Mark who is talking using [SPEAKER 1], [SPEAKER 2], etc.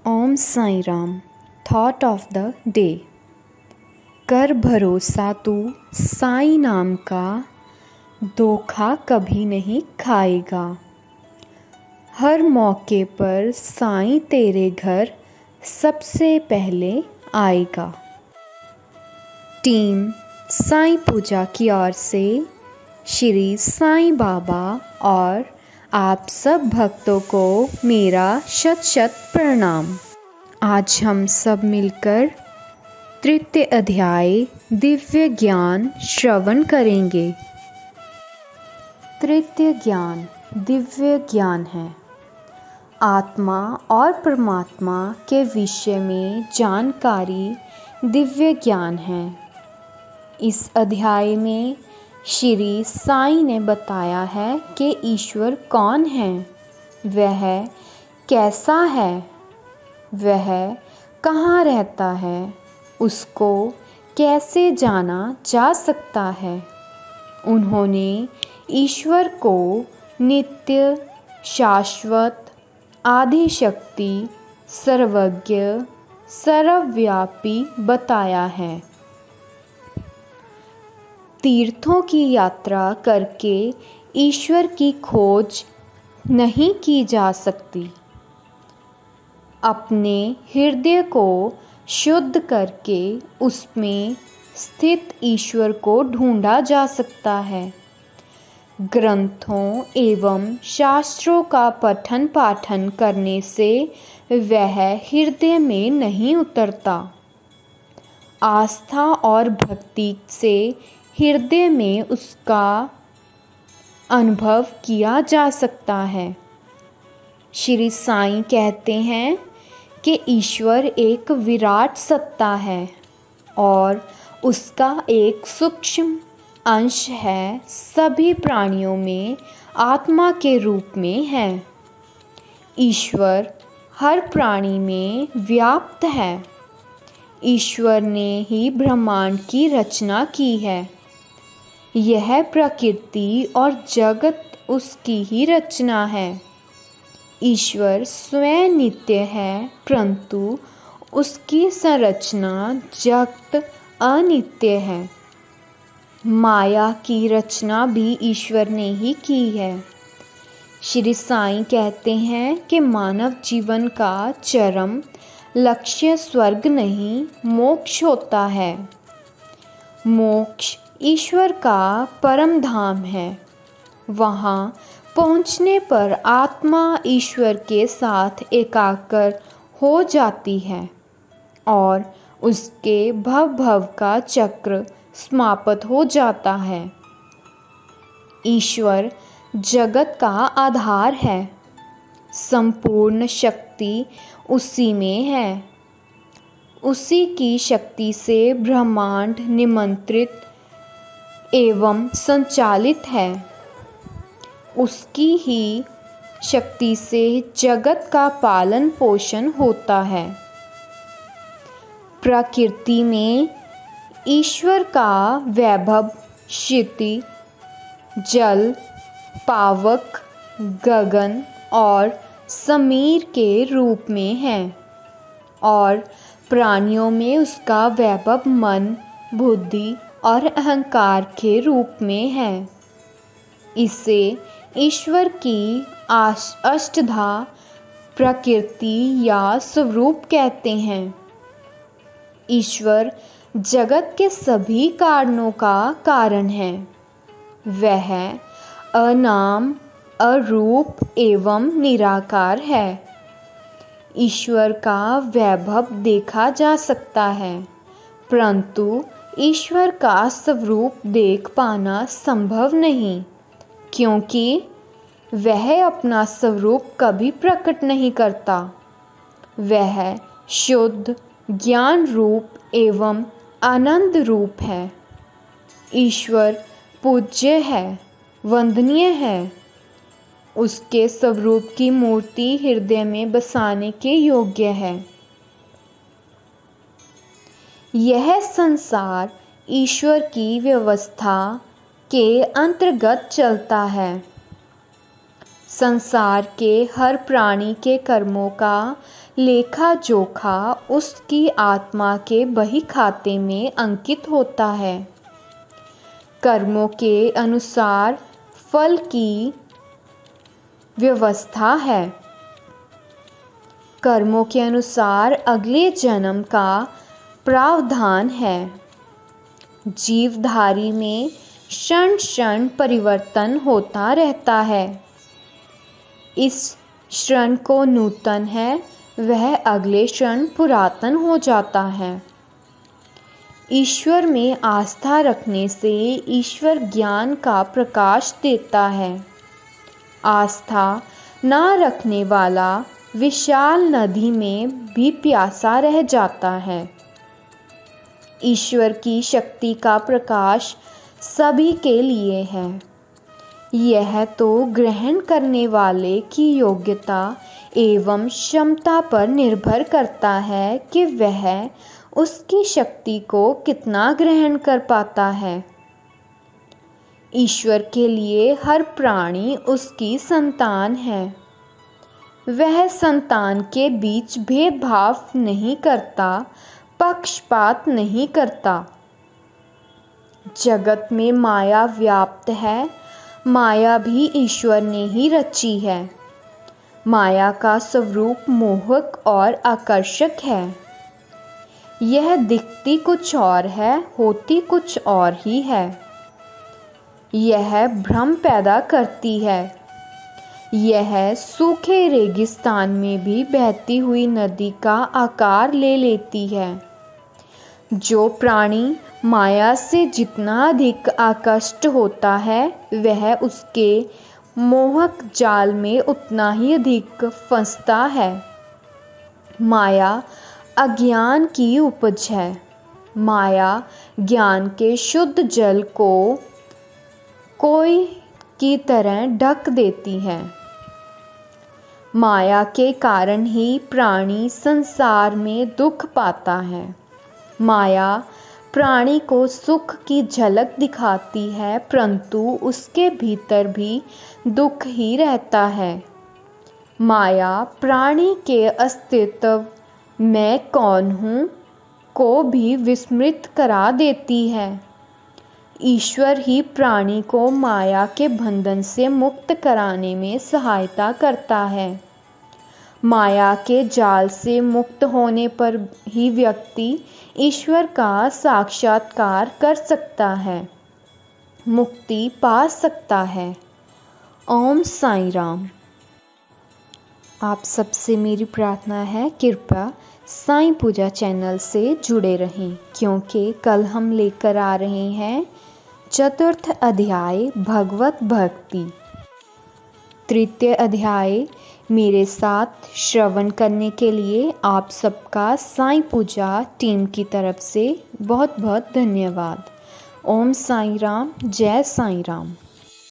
[SPEAKER 1] Om Sai Ram. Thought of the day. कर भरोसा तू साई नाम का, धोखा कभी नहीं खाएगा। हर मौके पर साई तेरे घर सबसे पहले आएगा। टीम साई पूजा की ओर से श्री साईं बाबा और आप सब भक्तों को मेरा शत शत प्रणाम। आज हम सब मिलकर तृतीय अध्याय दिव्य ज्ञान श्रवण करेंगे। तृतीय ज्ञान दिव्य ज्ञान है। आत्मा और परमात्मा के विषय में जानकारी दिव्य ज्ञान है। इस अध्याय में श्री साईं ने बताया है कि ईश्वर कौन है, वह कैसा है, वह कहाँ रहता है, उसको कैसे जाना जा सकता है। उन्होंने ईश्वर को नित्य, शाश्वत, आदिशक्ति, सर्वज्ञ, सर्वव्यापी बताया है। तीर्थों की यात्रा करके ईश्वर की खोज नहीं की जा सकती। अपने हृदय को शुद्ध करके उसमें स्थित ईश्वर को ढूंढा जा सकता है। ग्रंथों एवं शास्त्रों का पठन पाठन करने से वह हृदय में नहीं उतरता। आस्था और भक्ति से हृदय में उसका अनुभव किया जा सकता है। श्री साईं कहते हैं कि ईश्वर एक विराट सत्ता है और उसका एक सूक्ष्म अंश है सभी प्राणियों में आत्मा के रूप में है। ईश्वर हर प्राणी में व्याप्त है। ईश्वर ने ही ब्रह्मांड की रचना की है। यह प्रकृति और जगत उसकी ही रचना है। ईश्वर स्वयं नित्य है, परंतु उसकी संरचना जगत अनित्य है। माया की रचना भी ईश्वर ने ही की है। श्री साईं कहते हैं कि मानव जीवन का चरम लक्ष्य स्वर्ग नहीं, मोक्ष होता है। मोक्ष ईश्वर का परम धाम है। वहाँ पहुँचने पर आत्मा ईश्वर के साथ एकाकार हो जाती है और उसके भव भव का चक्र समाप्त हो जाता है। ईश्वर जगत का आधार है। संपूर्ण शक्ति उसी में है। उसी की शक्ति से ब्रह्मांड निमंत्रित एवं संचालित है। उसकी ही शक्ति से जगत का पालन पोषण होता है। प्रकृति में ईश्वर का वैभव क्षिति, जल, पावक, गगन और समीर के रूप में है और प्राणियों में उसका वैभव मन, बुद्धि और अहंकार के रूप में है। इसे ईश्वर की अष्टधा प्रकृति या स्वरूप कहते हैं। ईश्वर जगत के सभी कारणों का कारण है। वह अनाम, अरूप एवं निराकार है। ईश्वर का वैभव देखा जा सकता है, परंतु ईश्वर का स्वरूप देख पाना संभव नहीं, क्योंकि वह अपना स्वरूप कभी प्रकट नहीं करता। वह शुद्ध ज्ञान रूप एवं आनंद रूप है। ईश्वर पूज्य है, वंदनीय है। उसके स्वरूप की मूर्ति हृदय में बसाने के योग्य है। यह संसार ईश्वर की व्यवस्था के अंतर्गत चलता है। संसार के हर प्राणी के कर्मों का लेखा जोखा उसकी आत्मा के बही खाते में अंकित होता है। कर्मों के अनुसार फल की व्यवस्था है। कर्मों के अनुसार अगले जन्म का प्रावधान है। जीवधारी में क्षण क्षण परिवर्तन होता रहता है। इस क्षण को नूतन है, वह अगले क्षण पुरातन हो जाता है। ईश्वर में आस्था रखने से ईश्वर ज्ञान का प्रकाश देता है। आस्था ना रखने वाला विशाल नदी में भी प्यासा रह जाता है। ईश्वर की शक्ति का प्रकाश सभी के लिए है। यह तो ग्रहण करने वाले की योग्यता एवं क्षमता पर निर्भर करता है कि वह उसकी शक्ति को कितना ग्रहण कर पाता है। ईश्वर के लिए हर प्राणी उसकी संतान है। वह संतान के बीच भेदभाव नहीं करता, पक्षपात नहीं करता। जगत में माया व्याप्त है। माया भी ईश्वर ने ही रची है। माया का स्वरूप मोहक और आकर्षक है। यह दिखती कुछ और है, होती कुछ और ही है। यह भ्रम पैदा करती है। यह सूखे रेगिस्तान में भी बहती हुई नदी का आकार ले लेती है। जो प्राणी माया से जितना अधिक आकृष्ट होता है, वह उसके मोहक जाल में उतना ही अधिक फंसता है। माया अज्ञान की उपज है। माया ज्ञान के शुद्ध जल को कोई की तरह ढक देती है। माया के कारण ही प्राणी संसार में दुख पाता है। माया प्राणी को सुख की झलक दिखाती है, परंतु उसके भीतर भी दुख ही रहता है। माया प्राणी के अस्तित्व मैं कौन हूँ को भी विस्मृत करा देती है। ईश्वर ही प्राणी को माया के बंधन से मुक्त कराने में सहायता करता है। माया के जाल से मुक्त होने पर ही व्यक्ति ईश्वर का साक्षात्कार कर सकता है, मुक्ति पा सकता है। ओम साईं राम। आप सबसे मेरी प्रार्थना है, कृपया साईं पूजा चैनल से जुड़े रहें, क्योंकि कल हम लेकर आ रहे हैं चतुर्थ अध्याय भगवत भक्ति। तृतीय अध्याय मेरे साथ श्रवण करने के लिए आप सबका साईं पूजा टीम की तरफ से बहुत बहुत धन्यवाद। ओम साईं राम। जय साईं राम।